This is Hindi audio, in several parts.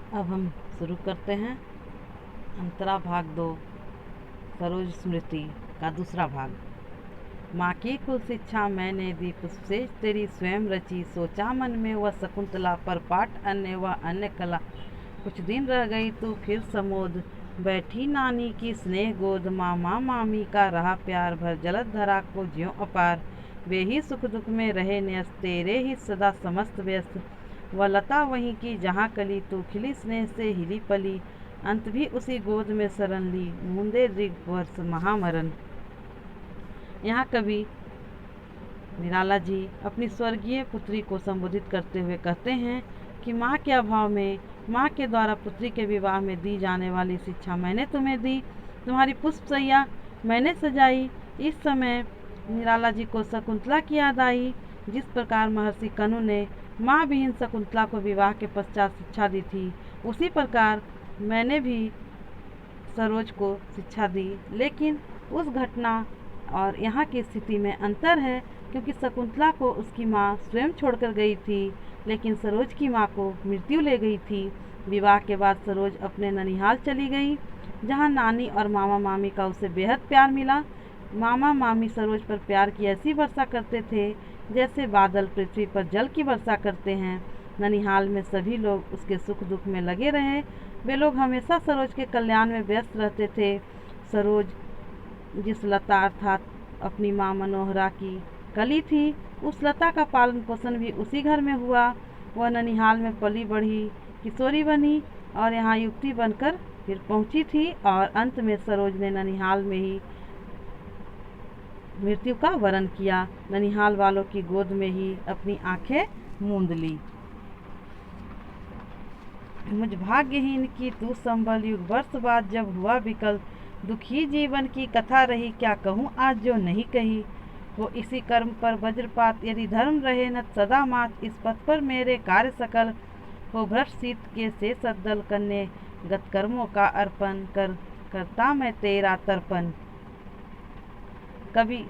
अब हम शुरू करते हैं अंतरा भाग 2 सरोज स्मृति का दूसरा भाग। माँ की कुल शिक्षा मैंने दी, पुष्प से तेरी स्वयं रची, सोचा मन में वह शकुंतला, पर पाठ अन्य वह अन्य कला। कुछ दिन रह गई तू फिर समोद, बैठी नानी की स्नेह गोद, मामा मामी का रहा प्यार, भर जलद धरा को ज्यों अपार। वे ही सुख दुख में रहे न्यस्त, तेरे ही सदा समस्त व्यस्त। वह लता वहीं की जहाँ कली, तू खिली स्नेह से हिली पली, अंत भी उसी गोद में शरण ली, मूंदे दृग वर्ष महामरण। यहाँ कवि निराला जी अपनी स्वर्गीय पुत्री को संबोधित करते हुए कहते हैं कि माँ के अभाव में, माँ के द्वारा पुत्री के विवाह में दी जाने वाली शिक्षा मैंने तुम्हें दी, तुम्हारी पुष्प सैया मैंने सजाई। इस समय निराला जी को शकुंतला की याद आई। जिस प्रकार महर्षि कनु ने माँ विहीन शकुंतला को विवाह के पश्चात शिक्षा दी थी, उसी प्रकार मैंने भी सरोज को शिक्षा दी। लेकिन उस घटना और यहाँ की स्थिति में अंतर है, क्योंकि शकुंतला को उसकी माँ स्वयं छोड़कर गई थी, लेकिन सरोज की माँ को मृत्यु ले गई थी। विवाह के बाद सरोज अपने ननिहाल चली गई, जहाँ नानी और मामा मामी का उसे बेहद प्यार मिला। मामा मामी सरोज पर प्यार की ऐसी वर्षा करते थे जैसे बादल पृथ्वी पर जल की वर्षा करते हैं। ननिहाल में सभी लोग उसके सुख दुख में लगे रहे। वे लोग हमेशा सरोज के कल्याण में व्यस्त रहते थे। सरोज जिस लता अर्थात अपनी माँ मनोहरा की कली थी, उस लता का पालन पोषण भी उसी घर में हुआ। वह ननिहाल में पली बढ़ी, किशोरी बनी और यहाँ युवती बनकर फिर पहुँची थी, और अंत में सरोज ने ननिहाल में ही मृत्यु का वरण किया। ननिहाल वालों की गोद में ही अपनी आंखें मूंद ली। मुझ भाग्यहीन की तू संभल, युग वर्ष बाद जब हुआ विकल, दुखी जीवन की कथा रही, क्या कहूँ आज जो नहीं कही। वो इसी कर्म पर वज्रपात, यदि धर्म रहे न सदा मात, इस पथ पर मेरे कार्य सकल, हो भ्रष्ट शीत के से सद्दल, कन्ने गत कर्मों का अर्पण करता मैं तेरा तर्पण। कवि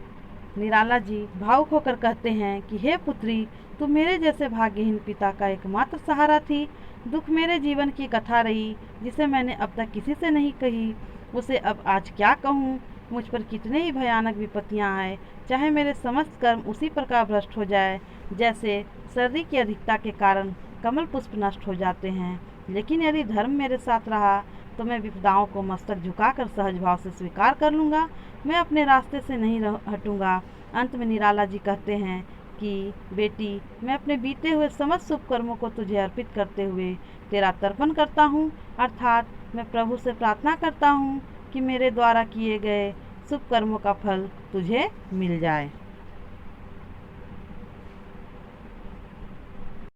निराला जी भावुक होकर कहते हैं कि हे पुत्री, तू मेरे जैसे भाग्यहीन पिता का एकमात्र सहारा थी। दुख मेरे जीवन की कथा रही, जिसे मैंने अब तक किसी से नहीं कही। उसे अब आज क्या कहूँ। मुझ पर कितने ही भयानक विपत्तियाँ आए, चाहे मेरे समस्त कर्म उसी प्रकार भ्रष्ट हो जाए, जैसे सर्दी की अधिकता के कारण कमल पुष्प नष्ट हो जाते हैं। लेकिन यदि धर्म मेरे साथ रहा तो मैं विपदाओं को मस्तक झुकाकर सहज भाव से स्वीकार कर लूँगा। मैं अपने रास्ते से नहीं हटूँगा। अंत में निराला जी कहते हैं कि बेटी, मैं अपने बीते हुए समस्त शुभ कर्मों को तुझे अर्पित करते हुए तेरा तर्पण करता हूँ, अर्थात मैं प्रभु से प्रार्थना करता हूँ कि मेरे द्वारा किए गए शुभ कर्मों का फल तुझे मिल जाए।